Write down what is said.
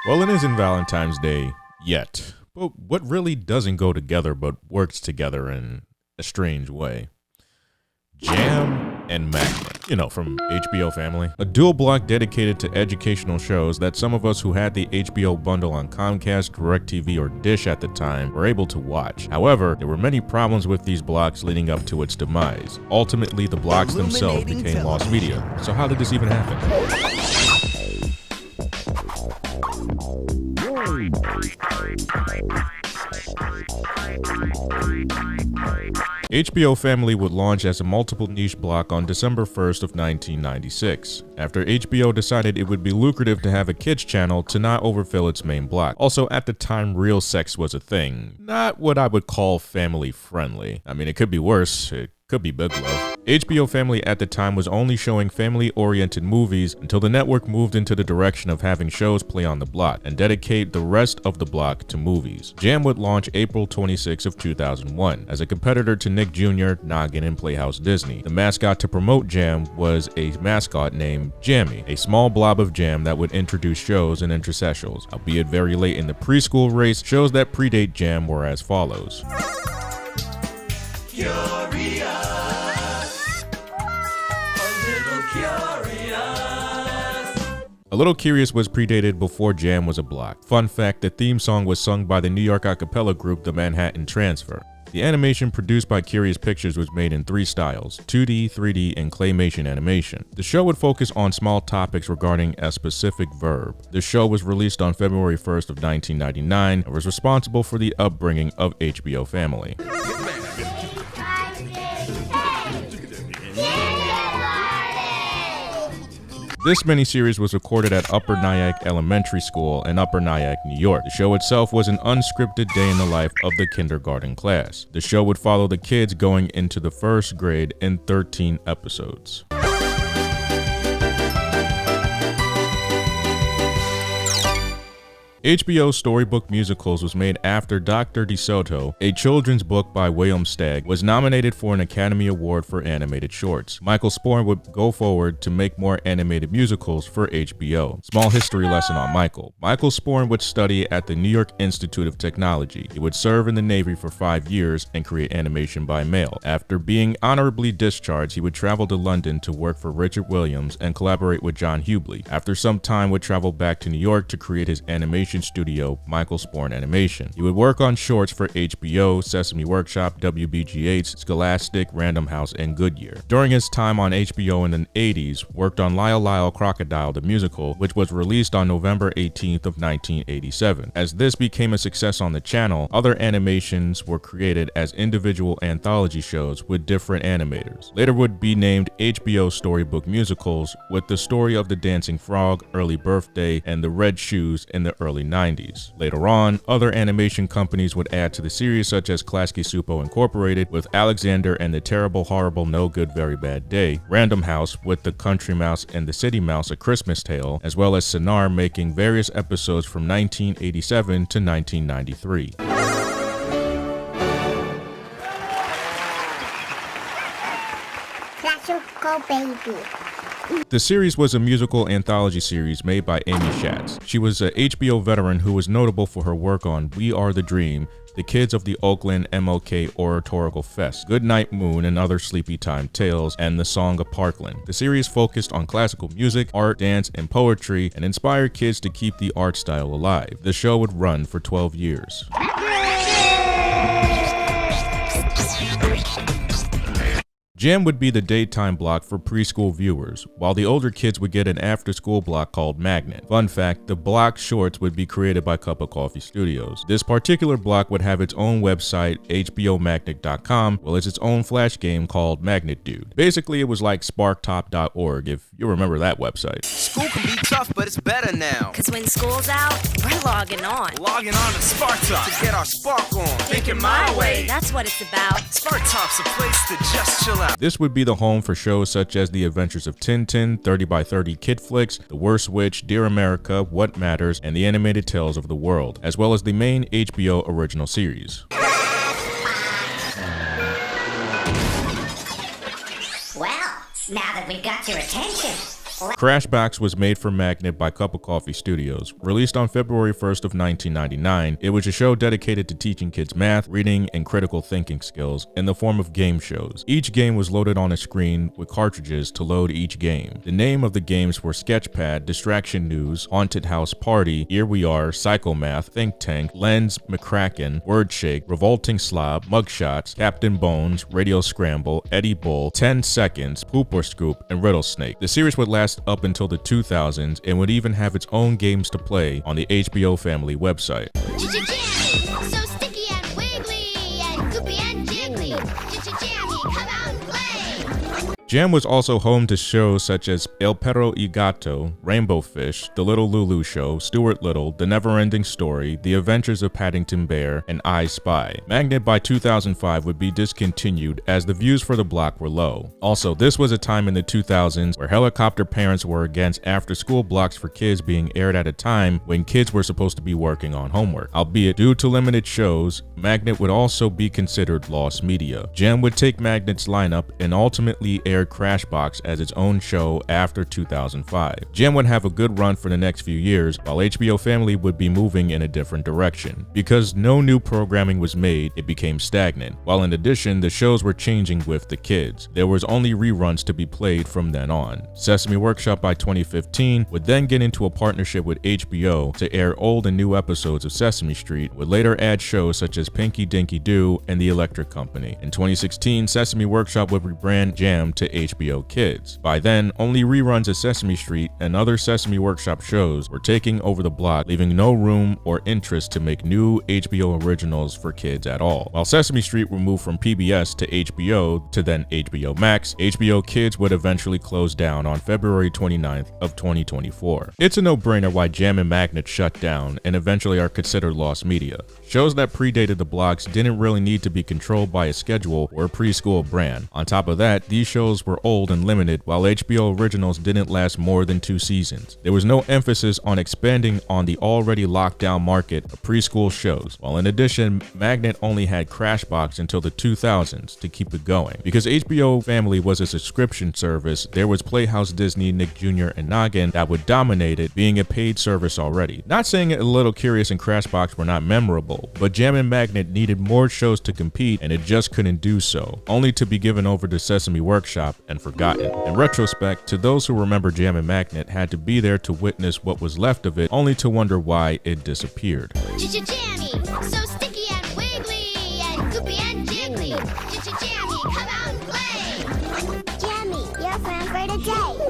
Well, it isn't Valentine's Day yet, but what really doesn't go together but works together in a strange way? Jam and Magnet, from HBO Family. A dual block dedicated to educational shows that some of us who had the HBO bundle on Comcast, DirecTV, or Dish at the time were able to watch. However, there were many problems with these blocks leading up to its demise. Ultimately, the blocks themselves became lost media. So how did this even happen? HBO Family would launch as a multiple niche block on December 1st of 1996, after HBO decided it would be lucrative to have a kids channel to not overfill its main block. Also, at the time, real sex was a thing. Not what I would call family friendly. I mean, it could be worse. It could be big love. HBO Family at the time was only showing family-oriented movies until the network moved into the direction of having shows play on the block and dedicate the rest of the block to movies. Jam would launch April 26 of 2001 as a competitor to Nick Jr., Noggin, and Playhouse Disney. The mascot to promote Jam was a mascot named Jammy, a small blob of jam that would introduce shows and interstitials. Albeit very late in the preschool race, shows that predate Jam were as follows. A Little Curious was predated before Jam was a block. Fun fact, the theme song was sung by the New York a cappella group The Manhattan Transfer. The animation produced by Curious Pictures was made in three styles: 2D, 3D, and claymation animation. The show would focus on small topics regarding a specific verb. The show was released on February 1st of 1999 and was responsible for the upbringing of HBO Family. This miniseries was recorded at Upper Nyack Elementary School in Upper Nyack, New York. The show itself was an unscripted day in the life of the kindergarten class. The show would follow the kids going into the first grade in 13 episodes. HBO Storybook Musicals was made after Dr. DeSoto, a children's book by William Stagg, was nominated for an Academy Award for animated shorts. Michael Sporn would go forward to make more animated musicals for HBO. Small history lesson on Michael. Michael Sporn would study at the New York Institute of Technology. He would serve in the Navy for 5 years and create animation by mail. After being honorably discharged, he would travel to London to work for Richard Williams and collaborate with John Hubley. After some time, would travel back to New York to create his animation studio, Michael Sporn Animation. He would work on shorts for HBO, Sesame Workshop, WBGH, Scholastic, Random House, and Goodyear. During his time on HBO in the 80s, worked on Lyle Lyle Crocodile the Musical, which was released on November 18th of 1987. As this became a success on the channel, other animations were created as individual anthology shows with different animators. Later would be named HBO Storybook Musicals, with the story of the Dancing Frog, Early Birthday, and the Red Shoes in the early 90s. Later on, other animation companies would add to the series, such as Klasky Supo Incorporated with Alexander and the Terrible Horrible No Good Very Bad Day, Random House with the Country Mouse and the City Mouse A Christmas Tale, as well as Sonar making various episodes from 1987 to 1993. Classical Baby. The series was a musical anthology series made by Amy Schatz. She was a HBO veteran who was notable for her work on We Are the Dream, The Kids of the Oakland MLK Oratorical Fest, Goodnight Moon and Other Sleepy Time Tales, and The Song of Parkland. The series focused on classical music, art, dance, and poetry, and inspired kids to keep the art style alive. The show would run for 12 years. Jam would be the daytime block for preschool viewers, while the older kids would get an after-school block called Magnet. Fun fact, the block shorts would be created by Cup of Coffee Studios. This particular block would have its own website, hbomagnet.com, well as its own flash game called Magnet Dude. Basically, it was like sparktop.org, if you remember that website. School can be tough, but it's better now. Cause when school's out, we're logging on. Logging on to SparkTop to get our spark on. Thinking my way. That's what it's about. SparkTop's a place to just chill out. This would be the home for shows such as The Adventures of Tintin, 30 by 30 Kid Flicks, The Worst Witch, Dear America, What Matters, and The Animated Tales of the World, as well as the main HBO original series. Well, now that we've got your attention, Crashbox was made for Magnet by Cup of Coffee Studios. Released on February 1st of 1999, it was a show dedicated to teaching kids math, reading, and critical thinking skills in the form of game shows. Each game was loaded on a screen with cartridges to load each game. The name of the games were Sketchpad, Distraction News, Haunted House Party, Here We Are, Psychomath, Think Tank, Lens, McCracken, Word Shake, Revolting Slob, Mugshots, Captain Bones, Radio Scramble, Eddie Bull, 10 Seconds, Poop or Scoop, and Riddle Snake. The series would last up until the 2000s and would even have its own games to play on the HBO Family website. So sticky and wiggly and goopy and jiggly. Jammy, come out and play. Jam was also home to shows such as El Perro y Gato, Rainbow Fish, The Little Lulu Show, Stuart Little, The Never-Ending Story, The Adventures of Paddington Bear, and I Spy. Magnet by 2005 would be discontinued as the views for the block were low. Also, this was a time in the 2000s where helicopter parents were against after-school blocks for kids being aired at a time when kids were supposed to be working on homework. Albeit, due to limited shows, Magnet would also be considered lost media. Jam would take Magnet's lineup and ultimately air Crashbox as its own show after 2005. Jam would have a good run for the next few years, while HBO Family would be moving in a different direction. Because no new programming was made, it became stagnant, while in addition, the shows were changing with the kids. There was only reruns to be played from then on. Sesame Workshop by 2015 would then get into a partnership with HBO to air old and new episodes of Sesame Street, would later add shows such as Pinky Dinky Doo and The Electric Company. In 2016, Sesame Workshop would rebrand Jam to HBO Kids. By then, only reruns of Sesame Street and other Sesame Workshop shows were taking over the block, leaving no room or interest to make new HBO originals for kids at all. While Sesame Street would move from PBS to HBO to then HBO Max, HBO Kids would eventually close down on February 29th of 2024. It's a no-brainer why Jam and Magnet shut down and eventually are considered lost media. Shows that predated the blocks didn't really need to be controlled by a schedule or a preschool brand. On top of that, these shows were old and limited, while HBO originals didn't last more than 2 seasons. There was no emphasis on expanding on the already locked down market of preschool shows, while in addition, Magnet only had Crashbox until the 2000s to keep it going. Because HBO Family was a subscription service, there was Playhouse Disney, Nick Jr., and Noggin that would dominate it, being a paid service already. Not saying A Little Curious and Crashbox were not memorable, but Jam and Magnet needed more shows to compete and it just couldn't do so, only to be given over to Sesame Workshop and forgotten. In retrospect, to those who remember Jam and Magnet had to be there to witness what was left of it, only to wonder why it disappeared. Jammy, so sticky and wiggly and goopy and jiggly. Jammy, come out and play. Jammy, your friend for today.